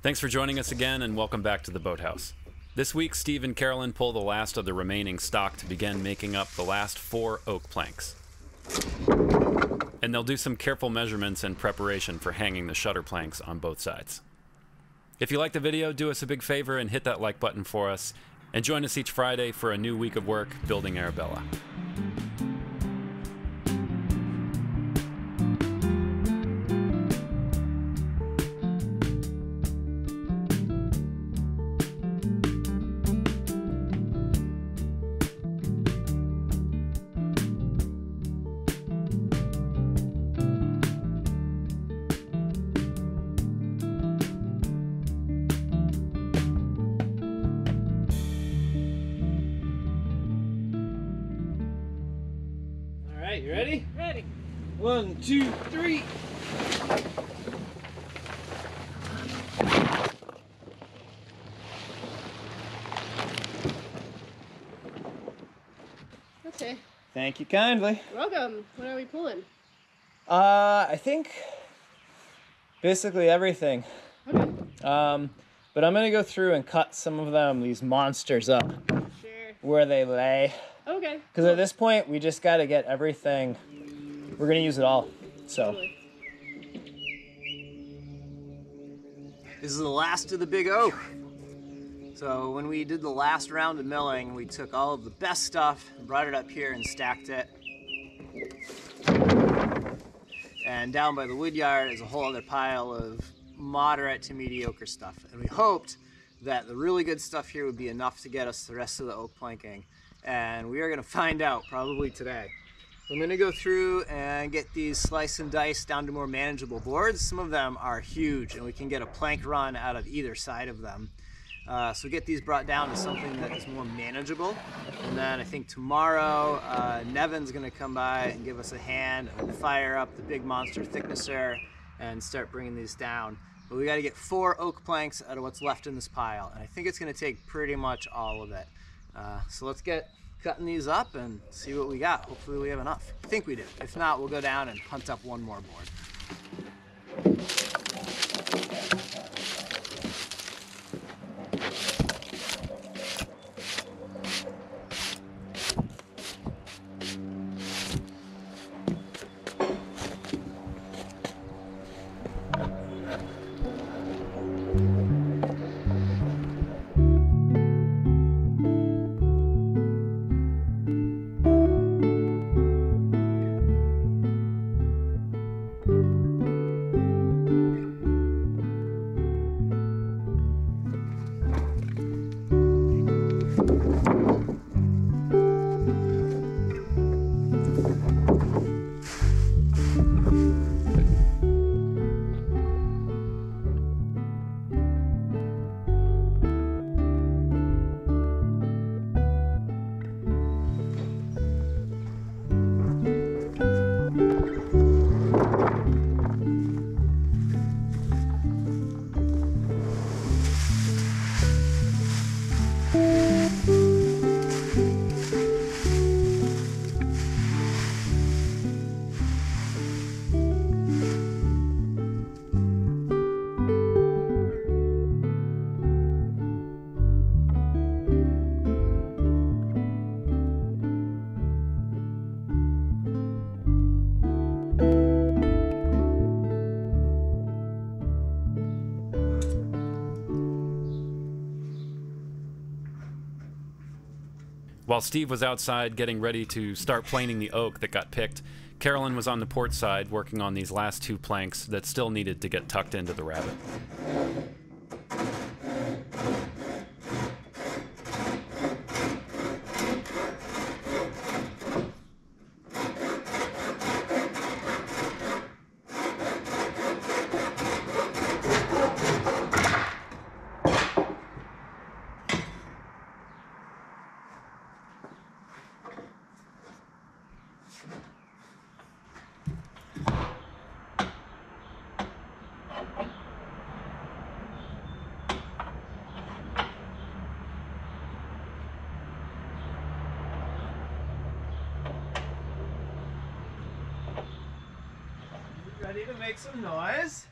Thanks for joining us again, and welcome back to the boathouse. This week, Steve and Carolyn pull the last of the remaining stock to begin making up the last 4 oak planks. And they'll do some careful measurements and preparation for hanging the shutter planks on both sides. If you like the video, do us a big favor and hit that like button for us, and join us each Friday for a new week of work building Arabella. You ready? Ready. 1, 2, 3. Okay. Thank you kindly. Welcome. What are we pulling? I think basically everything. Okay. But I'm gonna go through and cut some of them, these monsters up. Sure. Where they lay. Okay. Because at this point, we just got to get everything. We're going to use it all. So. Totally. This is the last of the big oak. So when we did the last round of milling, we took all of the best stuff and brought it up here and stacked it. And down by the wood yard is a whole other pile of moderate to mediocre stuff. And we hoped that the really good stuff here would be enough to get us the rest of the oak planking. And we are going to find out probably today. I'm going to go through and get these slice and dice down to more manageable boards. Some of them are huge and we can get a plank run out of either side of them. So get these brought down to something that is more manageable. And then I think tomorrow Nevin's going to come by and give us a hand and fire up the big monster thicknesser and start bringing these down. But we got to get 4 oak planks out of what's left in this pile. And I think it's going to take pretty much all of it. So let's get cutting these up and see what we got. Hopefully we have enough. I think we do. If not, we'll go down and hunt up one more board. While Steve was outside getting ready to start planing the oak that got picked, Carolyn was on the port side working on these last 2 planks that still needed to get tucked into the rabbet. Ready to make some noise?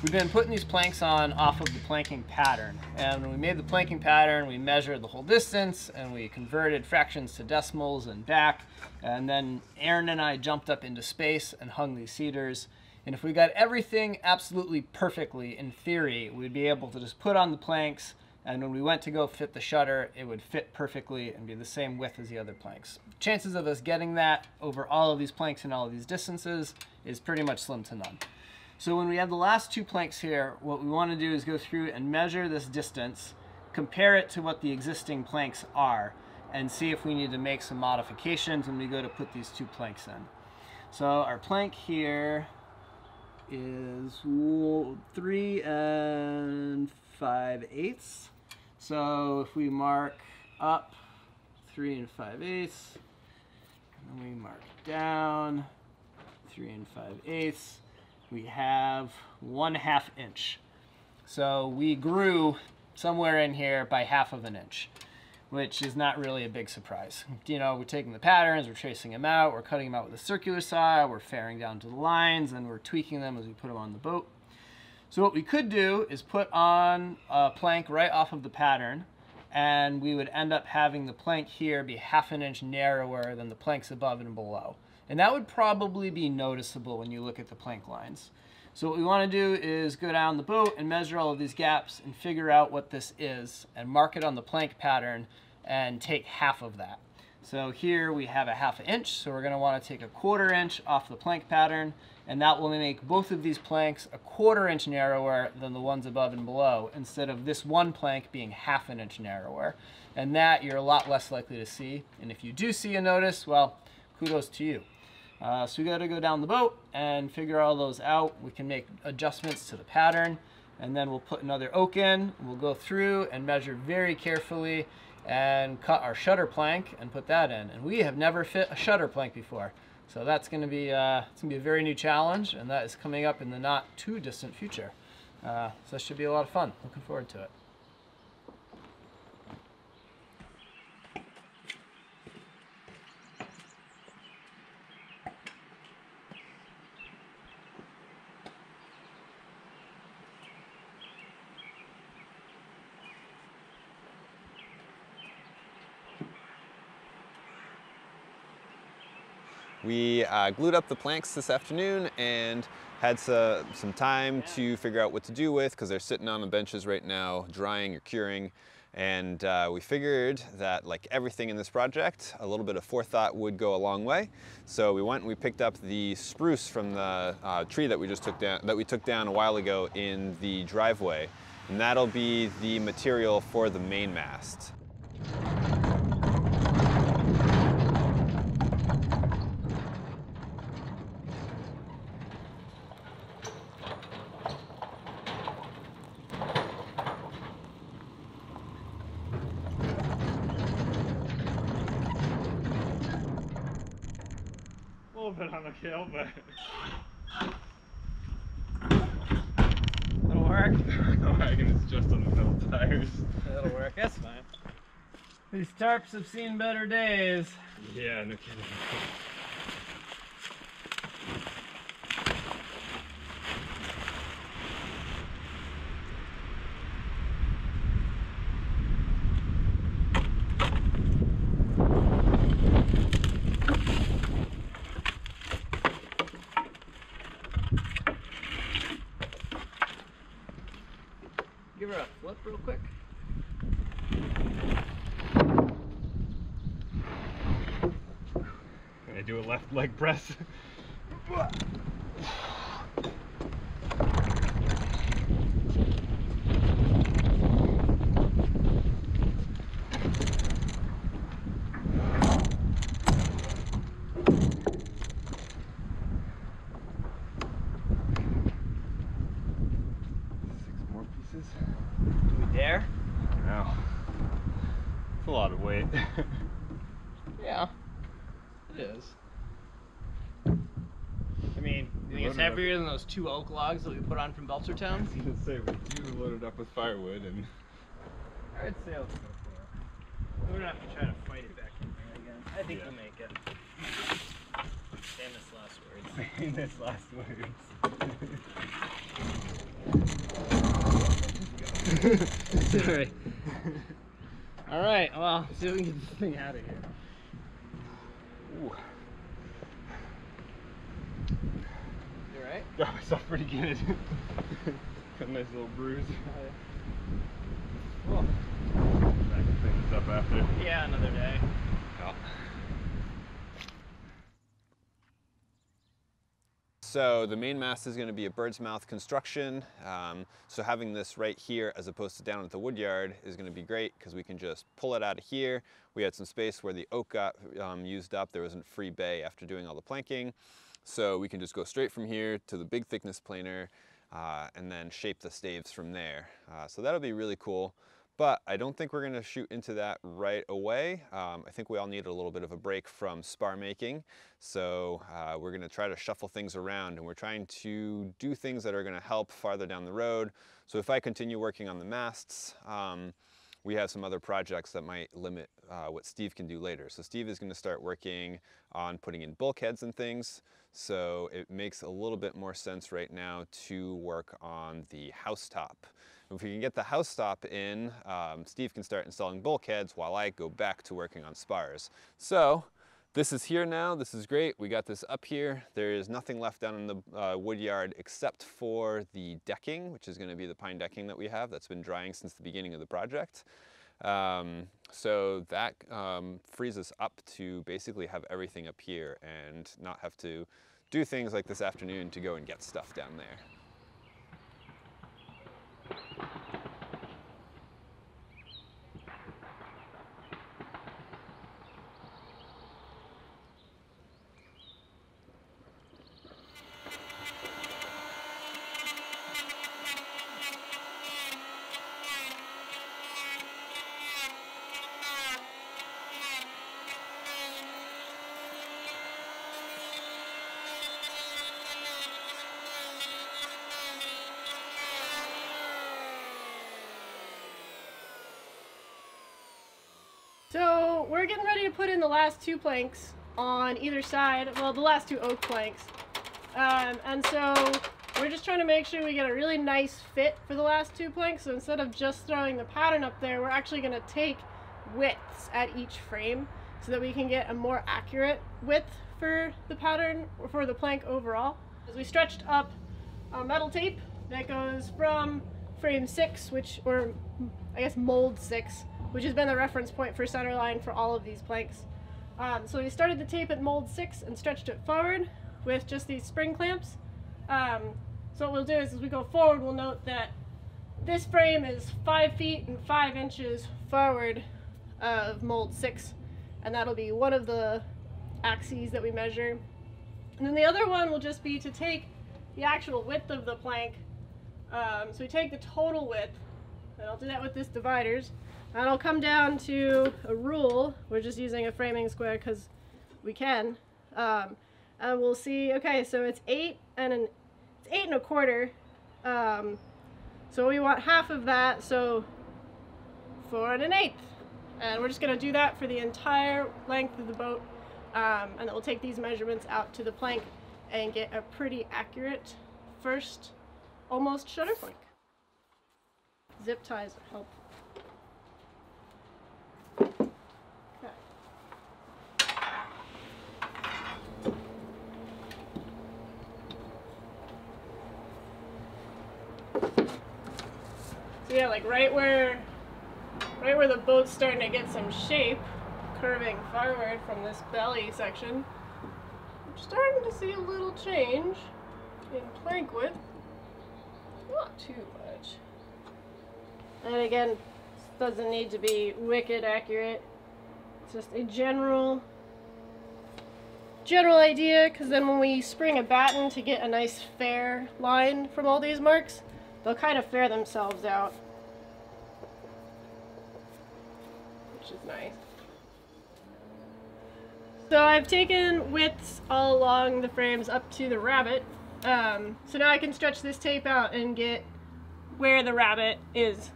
We've been putting these planks on off of the planking pattern, and when we made the planking pattern, we measured the whole distance and we converted fractions to decimals and back, and then Aaron and I jumped up into space and hung these cedars. And if we got everything absolutely perfectly, in theory, we'd be able to just put on the planks, and when we went to go fit the shutter, it would fit perfectly and be the same width as the other planks. Chances of us getting that over all of these planks and all of these distances is pretty much slim to none. So when we have the last two planks here, what we want to do is go through and measure this distance, compare it to what the existing planks are, and see if we need to make some modifications when we go to put these two planks in. So our plank here is 3 5/8. So if we mark up 3 5/8, and then we mark down 3 5/8, we have 1/2 inch. So we grew somewhere in here by 1/2 inch, which is not really a big surprise. You know, we're taking the patterns, we're tracing them out, we're cutting them out with a circular saw, we're fairing down to the lines, and we're tweaking them as we put them on the boat. So what we could do is put on a plank right off of the pattern, and we would end up having the plank here be 1/2 inch narrower than the planks above and below. And that would probably be noticeable when you look at the plank lines. So what we want to do is go down the boat and measure all of these gaps and figure out what this is and mark it on the plank pattern and take 1/2 of that. So here we have 1/2 inch, so we're going to want to take 1/4 inch off the plank pattern, and that will make both of these planks 1/4 inch narrower than the ones above and below, instead of this one plank being 1/2 inch narrower. And that you're a lot less likely to see. And if you do see a notice, well, kudos to you. So we got to go down the boat and figure all those out. We can make adjustments to the pattern, and then we'll put another oak in. We'll go through and measure very carefully and cut our shutter plank and put that in. And we have never fit a shutter plank before, so that's going to be a very new challenge, and that is coming up in the not too distant future. So that should be a lot of fun. Looking forward to it. We glued up the planks this afternoon and had some time to figure out what to do with, because they're sitting on the benches right now, drying or curing. And we figured that, like everything in this project, a little bit of forethought would go a long way. So we went and we picked up the spruce from the tree that we took down a while ago in the driveway. And that'll be the material for the main mast. A little bit on the kill, but That'll work. the wagon is just on the middle tires. That'll work. That's fine. These tarps have seen better days. Yeah, no kidding. Give her a flip real quick. Can I do a left leg press? Do we dare? No. It's a lot of weight. Yeah, it is. I mean, you think it's heavier than those 2 oak logs that we put on from Belchertown? I was gonna say, we do load it up with firewood and... I'd say let's go for it. We're gonna have to try to fight it back in there again. I think we'll make it. Famous last words. Famous last words. Sorry. Alright, well, see if we can get this thing out of here. Ooh. You alright? Got myself pretty good. Got a nice little bruise. Oh. I can clean this up after. Yeah, another day. Yeah. So the main mast is going to be a bird's mouth construction. So having this right here as opposed to down at the wood yard is going to be great because we can just pull it out of here. We had some space where the oak got used up. There wasn't free bay after doing all the planking. So we can just go straight from here to the big thickness planer and then shape the staves from there. So that'll be really cool. But I don't think we're going to shoot into that right away. I think we all need a little bit of a break from spar making. So we're going to try to shuffle things around, and we're trying to do things that are going to help farther down the road. So if I continue working on the masts, we have some other projects that might limit what Steve can do later. So Steve is going to start working on putting in bulkheads and things. So it makes a little bit more sense right now to work on the housetop. If we can get the housetop in, Steve can start installing bulkheads while I go back to working on spars. So this is here now. This is great. We got this up here. There is nothing left down in the wood yard except for the decking, which is going to be the pine decking that we have that's been drying since the beginning of the project. So that frees us up to basically have everything up here and not have to do things like this afternoon to go and get stuff down there. So we're getting ready to put in the last 2 planks on either side, well, the last 2 oak planks. And so we're just trying to make sure we get a really nice fit for the last 2 planks. So instead of just throwing the pattern up there, we're actually going to take widths at each frame so that we can get a more accurate width for the pattern or for the plank overall. As we stretched up metal tape that goes from frame 6, or I guess mold 6, which has been the reference point for centerline for all of these planks. So we started the tape at mold 6 and stretched it forward with just these spring clamps. So what we'll do is as we go forward, we'll note that this frame is 5 feet and 5 inches forward of mold 6, and that'll be one of the axes that we measure. And then the other one will just be to take the actual width of the plank. So we take the total width, and I'll do that with this dividers. And I'll come down to a rule. We're just using a framing square because we can. And we'll see, okay, so it's 8 and 1/4. So we want half of that, so 4 1/8. And we're just going to do that for the entire length of the boat. And then we'll take these measurements out to the plank and get a pretty accurate first almost shutter plank. Zip ties help. So yeah, like right where the boat's starting to get some shape, curving forward from this belly section, I'm starting to see a little change in plank width. Not too much. And again, this doesn't need to be wicked accurate. It's just a general idea, because then when we spring a batten to get a nice fair line from all these marks, they'll kind of fair themselves out, which is nice. So I've taken widths all along the frames up to the rabbet. So now I can stretch this tape out and get where the rabbet is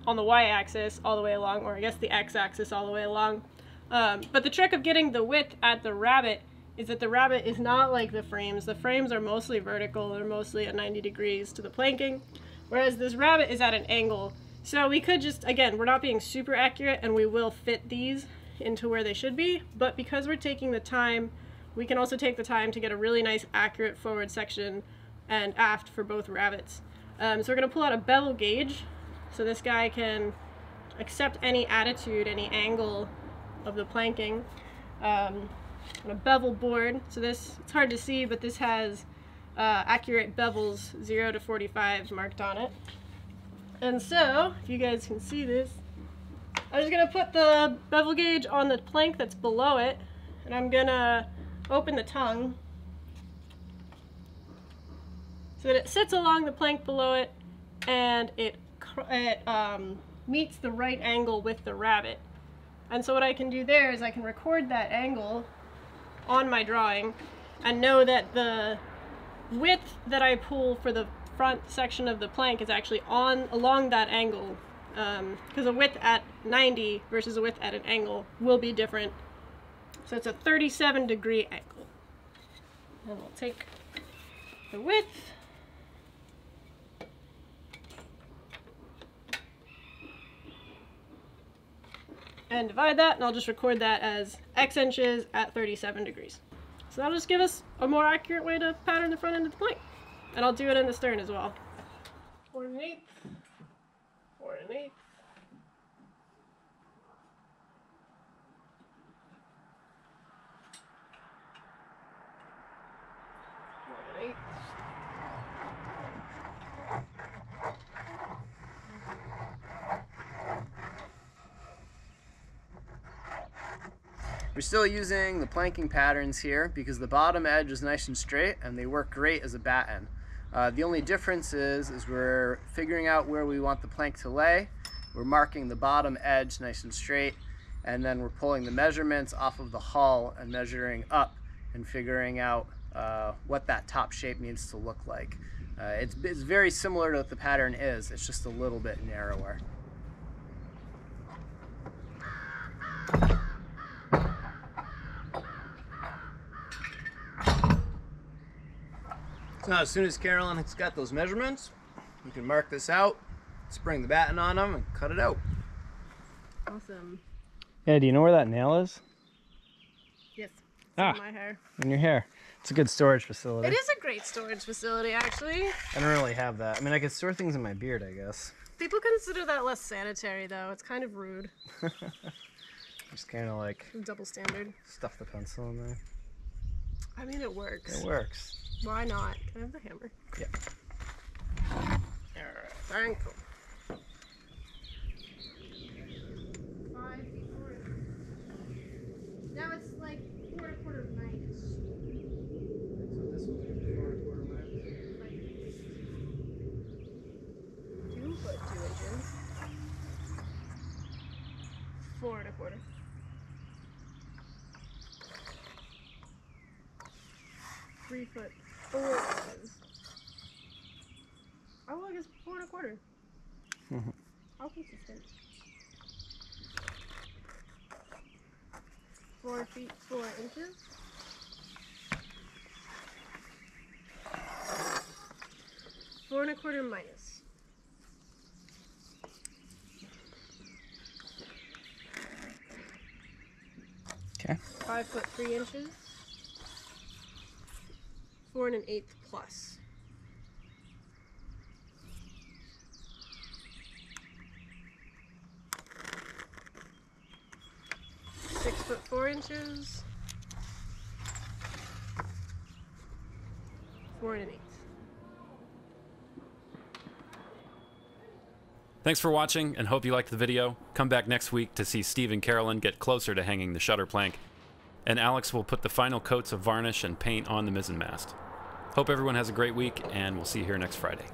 on the y-axis all the way along, or I guess the x-axis all the way along. But the trick of getting the width at the rabbet is that the rabbet is not like the frames. The frames are mostly vertical, they're mostly at 90 degrees to the planking. whereas this rabbit is at an angle. So we could just, again, we're not being super accurate, and we will fit these into where they should be, but because we're taking the time, we can also take the time to get a really nice accurate forward section and aft for both rabbits. So we're going to pull out a bevel gauge, so this guy can accept any attitude, any angle of the planking. And a bevel board, so this, it's hard to see, but this has accurate bevels 0 to 45 marked on it. And so, if you guys can see this, I'm just going to put the bevel gauge on the plank that's below it, and I'm going to open the tongue so that it sits along the plank below it, and it meets the right angle with the rabbit. And so what I can do there is I can record that angle on my drawing and know that the width that I pull for the front section of the plank is actually along that angle, because a width at 90 versus a width at an angle will be different. So it's a 37-degree angle. And we'll take the width and divide that, and I'll just record that as X inches at 37 degrees. So that'll just give us a more accurate way to pattern the front end of the plank. And I'll do it in the stern as well. 4 1/8, 4 1/8. 4 1/8. We're still using the planking patterns here because the bottom edge is nice and straight and they work great as a batten. The only difference is we're figuring out where we want the plank to lay. We're marking the bottom edge nice and straight, and then we're pulling the measurements off of the hull and measuring up and figuring out what that top shape needs to look like. It's very similar to what the pattern is, it's just a little bit narrower. So now as soon as Carolyn has got those measurements, we can mark this out, spring the batten on them, and cut it out. Awesome. Yeah, do you know where that nail is? Yes, it's in my hair. In your hair. It's a good storage facility. It is a great storage facility, actually. I don't really have that. I mean, I could store things in my beard, I guess. People consider that less sanitary, though. It's kind of rude. Just kind of like Double standard. stuff the pencil in there. I mean, it works. It works. Why not? Can I have the hammer? Yeah. Alright, thank you. 5 feet forward. Now it's like 4 1/4 minus. So this will be 4 1/4 minus. Like 2 foot 2 inches. 4 1/4. 3 foot 4 inches. Oh, I guess 4 1/4. How consistent. 4 feet 4 inches. 4 1/4 minus. Okay. 5 foot 3 inches. 4 1/8 plus. 6 foot 4 inches. 4 1/8. Thanks for watching, and hope you liked the video. Come back next week to see Steve and Carolyn get closer to hanging the shutter plank, and Alex will put the final coats of varnish and paint on the mizzen mast. Hope everyone has a great week, and we'll see you here next Friday.